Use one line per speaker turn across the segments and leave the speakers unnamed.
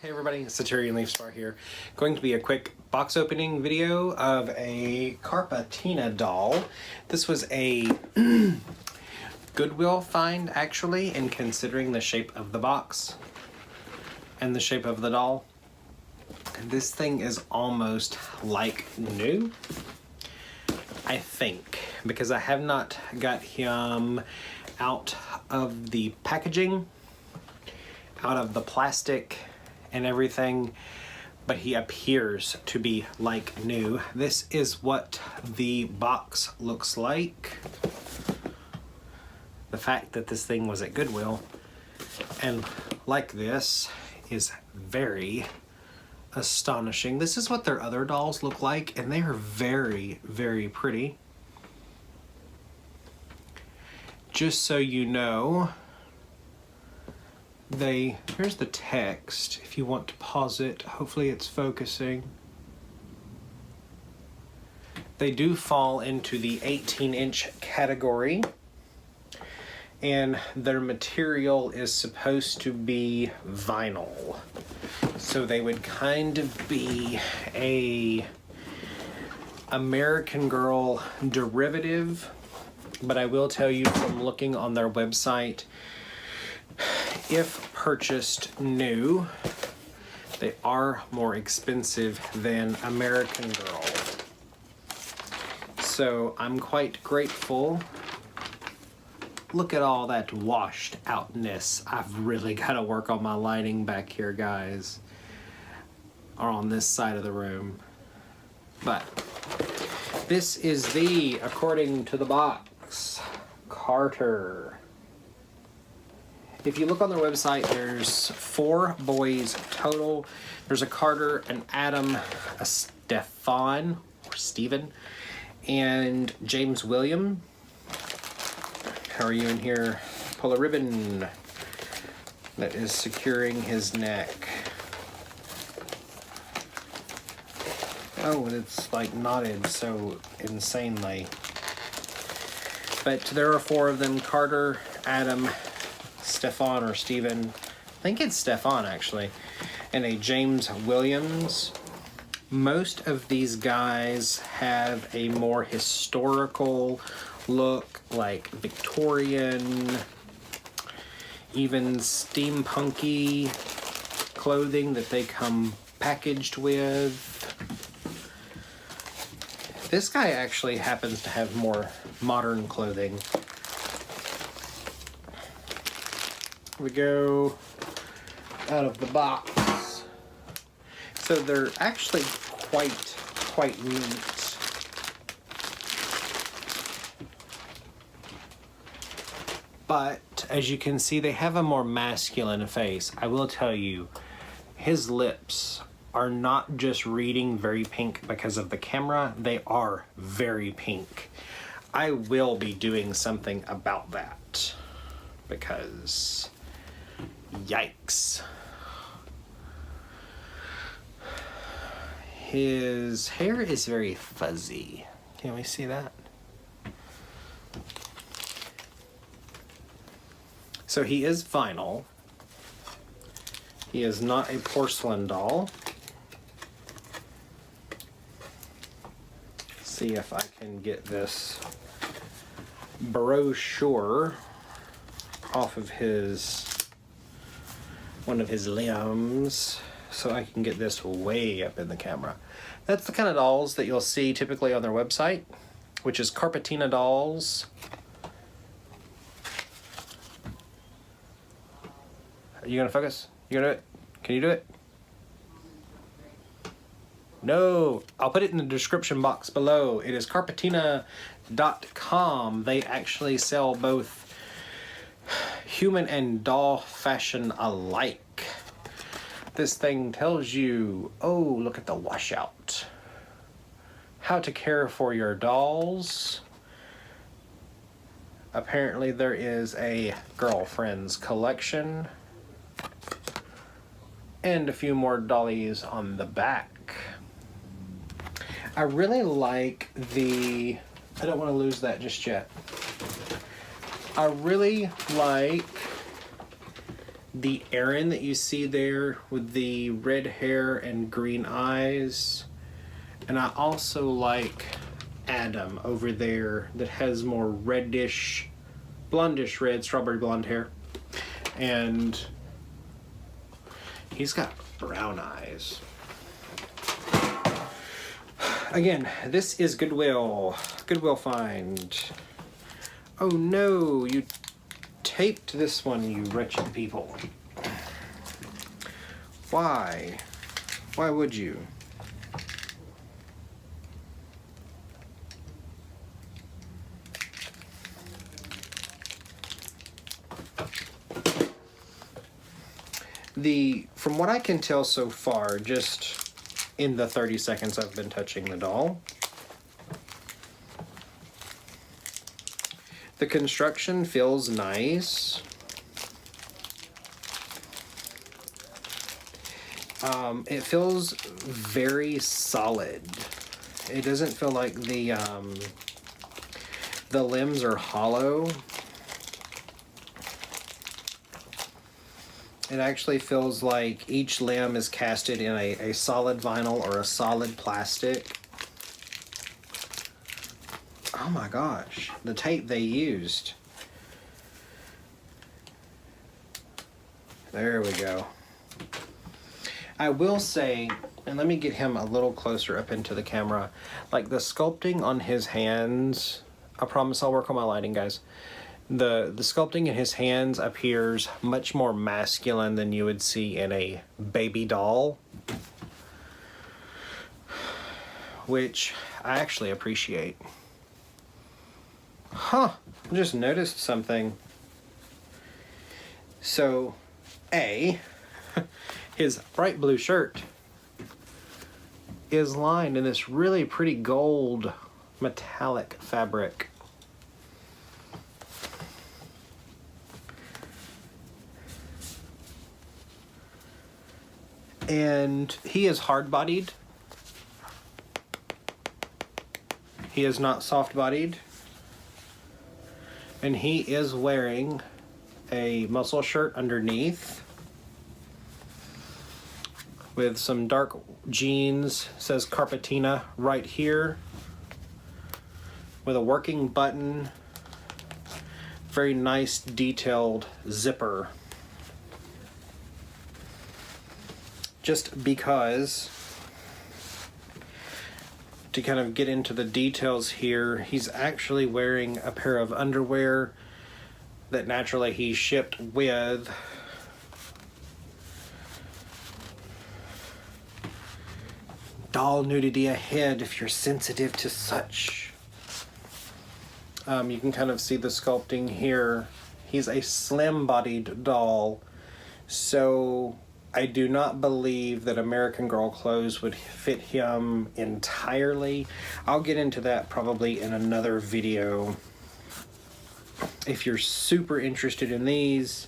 Hey everybody, it's Satyrion Leafspar here. Going to be a quick box opening video of a Carpatina doll. This was a Goodwill find actually, and considering the shape of the box and the shape of the doll, this thing is almost like new, I think, because I have not got him out of the packaging, out of the plastic and everything, but he appears to be like new. This is what the box looks like. The fact that this thing was at Goodwill and like this is very astonishing. This is what their other dolls look like, and they are very, very pretty. Just so you know, here's the text if you want to pause it. Hopefully it's focusing. They do fall into the 18-inch category, and their material is supposed to be vinyl. So they would kind of be a American Girl derivative, but I will tell you from looking on their website, if purchased new, they are more expensive than American Girl. So I'm quite grateful. Look at all that washed outness. I've really got to work on my lighting back here, guys, or on this side of the room. But this is the, according to the box, Carter. If you look on their website, there's 4 boys total. There's a Carter, an Adam, a Stefan, or Steven, and James William. How are you in here? Pull a ribbon that is securing his neck. Oh, and it's like knotted so insanely. But there are 4 of them: Carter, Adam, Stefan or Steven, I think it's Stefan actually, and a James Williams. Most of these guys have a more historical look, like Victorian, even steampunky clothing that they come packaged with. This guy actually happens to have more modern clothing. We go out of the box. So they're actually quite neat. But as you can see, they have a more masculine face. I will tell you, his lips are not just reading very pink because of the camera, they are very pink. I will be doing something about that because yikes. His hair is very fuzzy. Can we see that? So he is vinyl. He is not a porcelain doll. See if I can get this brochure off of one of his limbs so I can get this way up in the camera. That's the kind of dolls that you'll see typically on their website, which is Carpatina dolls. Are you gonna focus? You gonna do it? Can you do it? No, I'll put it in the description box below. It is Carpatina.com. They actually sell both human and doll fashion alike. This thing tells you, oh, look at the washout. How to care for your dolls. Apparently there is a girlfriend's collection. And a few more dollies on the back. I really like I don't want to lose that just yet. I really like the Aaron that you see there with the red hair and green eyes. And I also like Adam over there that has more reddish, blondish red, strawberry blonde hair. And he's got brown eyes. Again, this is Goodwill. Goodwill find. Oh no, you taped this one, you wretched people. Why? Why would you? From what I can tell so far, just in the 30 seconds I've been touching the doll, the construction feels nice. It feels very solid. It doesn't feel like the limbs are hollow. It actually feels like each limb is casted in a solid vinyl or a solid plastic. Oh my gosh, the tape they used. There we go. I will say, and let me get him a little closer up into the camera, like the sculpting on his hands, I promise I'll work on my lighting, guys. The sculpting in his hands appears much more masculine than you would see in a baby doll, which I actually appreciate. Huh, I just noticed something. So, his bright blue shirt is lined in this really pretty gold metallic fabric. And he is hard-bodied. He is not soft-bodied. And he is wearing a muscle shirt underneath with some dark jeans. It says Carpatina right here with a working button. Very nice detailed zipper. Just because, to kind of get into the details here, he's actually wearing a pair of underwear that naturally he shipped with. Doll nudity ahead if you're sensitive to such. You can kind of see the sculpting here. He's a slim-bodied doll, so I do not believe that American Girl clothes would fit him entirely. I'll get into that probably in another video. If you're super interested in these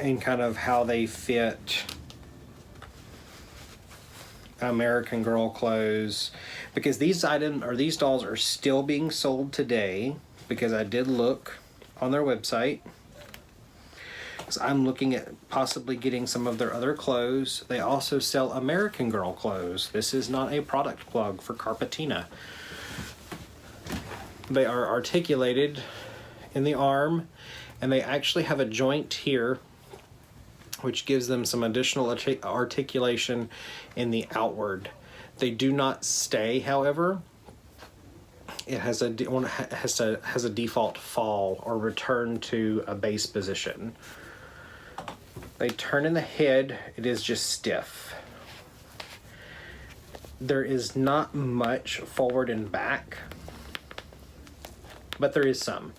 and kind of how they fit American Girl clothes, because these items or these dolls are still being sold today, because I did look on their website. So I'm looking at possibly getting some of their other clothes. They also sell American Girl clothes. This is not a product plug for Carpatina. They are articulated in the arm, and they actually have a joint here, which gives them some additional articulation in the outward. They do not stay, however. It has a default fall or return to a base position. They turn in the head, it is just stiff. There is not much forward and back, but there is some.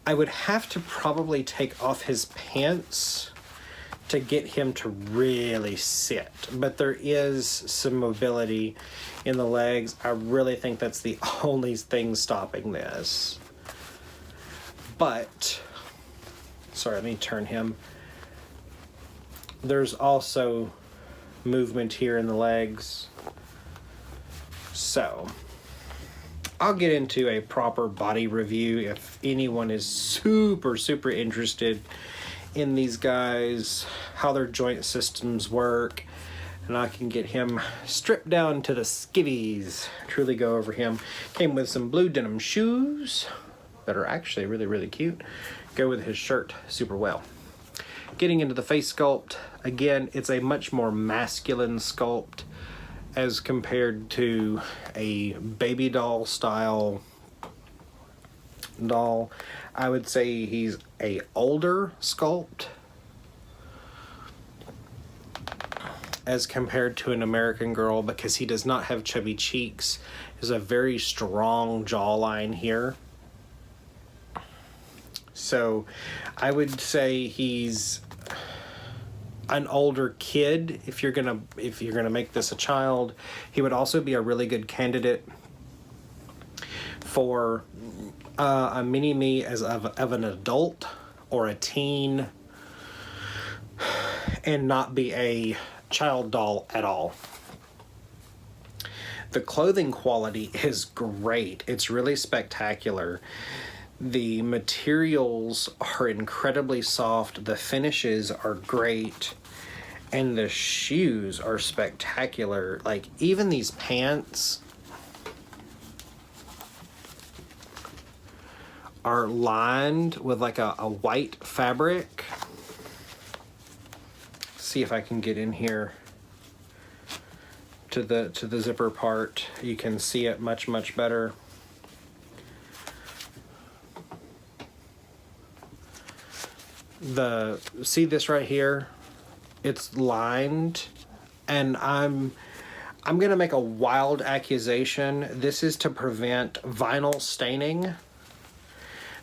I would have to probably take off his pants to get him to really sit, but there is some mobility in the legs. I really think that's the only thing stopping this. But, sorry, let me turn him. There's also movement here in the legs. So, I'll get into a proper body review if anyone is super interested in these guys, how their joint systems work, and I can get him stripped down to the skivvies, truly go over him. Came with some blue denim shoes that are actually really cute. Go with his shirt super well. Getting into the face sculpt, again, it's a much more masculine sculpt as compared to a baby doll style doll. I would say he's a older sculpt as compared to an American Girl, because he does not have chubby cheeks. There's a very strong jawline here. So I would say he's an older kid. If you're gonna make this a child, he would also be a really good candidate for a mini-me as of an adult or a teen, and not be a child doll at all. The clothing quality is great. It's really spectacular. The materials are incredibly soft. The finishes are great. And the shoes are spectacular. Like, even these pants are lined with like a white fabric. See if I can get in here to the zipper part. You can see it much better. See this right here? It's lined, and I'm gonna make a wild accusation. This is to prevent vinyl staining,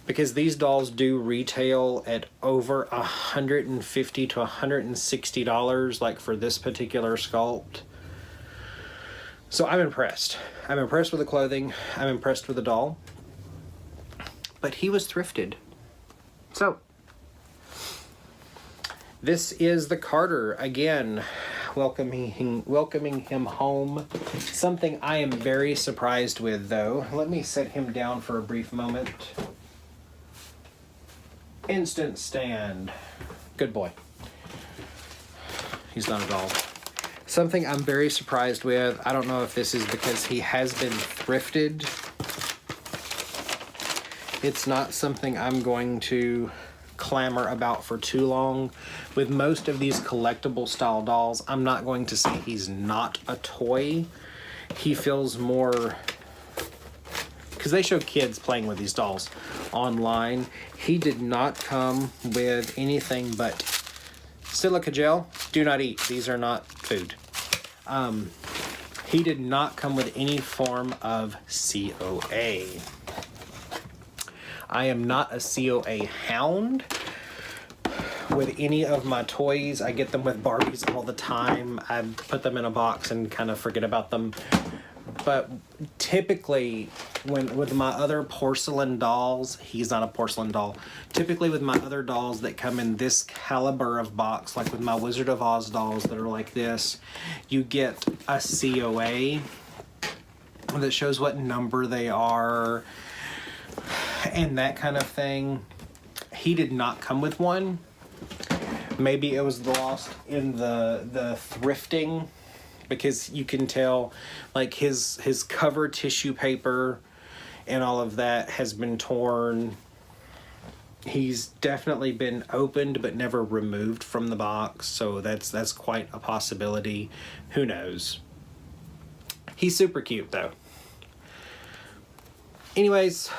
because these dolls do retail at over $150 to $160, like for this particular sculpt. So I'm impressed. I'm impressed with the clothing. I'm impressed with the doll. But he was thrifted. So this is the Carter again, welcoming him home. Something I am very surprised with, though. Let me set him down for a brief moment. Instant stand. Good boy. He's not a doll. Something I'm very surprised with. I don't know if this is because he has been thrifted. It's not something I'm going to clamor about for too long. With most of these collectible style dolls, I'm not going to say he's not a toy. He feels more, because they show kids playing with these dolls online. He did not come with anything but silica gel. Do not eat. These are not food. He did not come with any form of COA. I am not a COA hound with any of my toys. I get them with Barbies all the time. I put them in a box and kind of forget about them. But typically, with my other porcelain dolls, he's not a porcelain doll. Typically with my other dolls that come in this caliber of box, like with my Wizard of Oz dolls that are like this, you get a COA that shows what number they are and that kind of thing. He did not come with one. Maybe it was lost in the thrifting, because you can tell, like, his cover tissue paper and all of that has been torn. He's definitely been opened but never removed from the box, so that's quite a possibility. Who knows? He's super cute though. Anyways,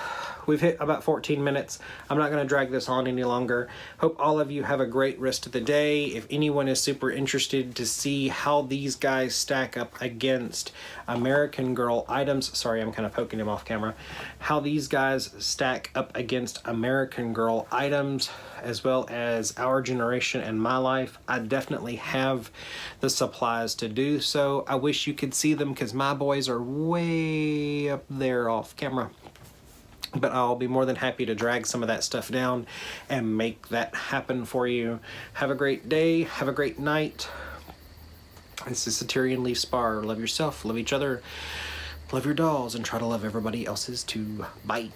we've hit about 14 minutes. I'm not going to drag this on any longer. Hope all of you have a great rest of the day. If anyone is super interested to see how these guys stack up against American Girl items, sorry, I'm kind of poking him off camera, how these guys stack up against American Girl items, as well as Our Generation and My Life, I definitely have the supplies to do so. I wish you could see them, because my boys are way up there off camera. But I'll be more than happy to drag some of that stuff down and make that happen for you. Have a great day. Have a great night. This is Satyrion Leafspar. Love yourself. Love each other. Love your dolls and try to love everybody else's too. Bye.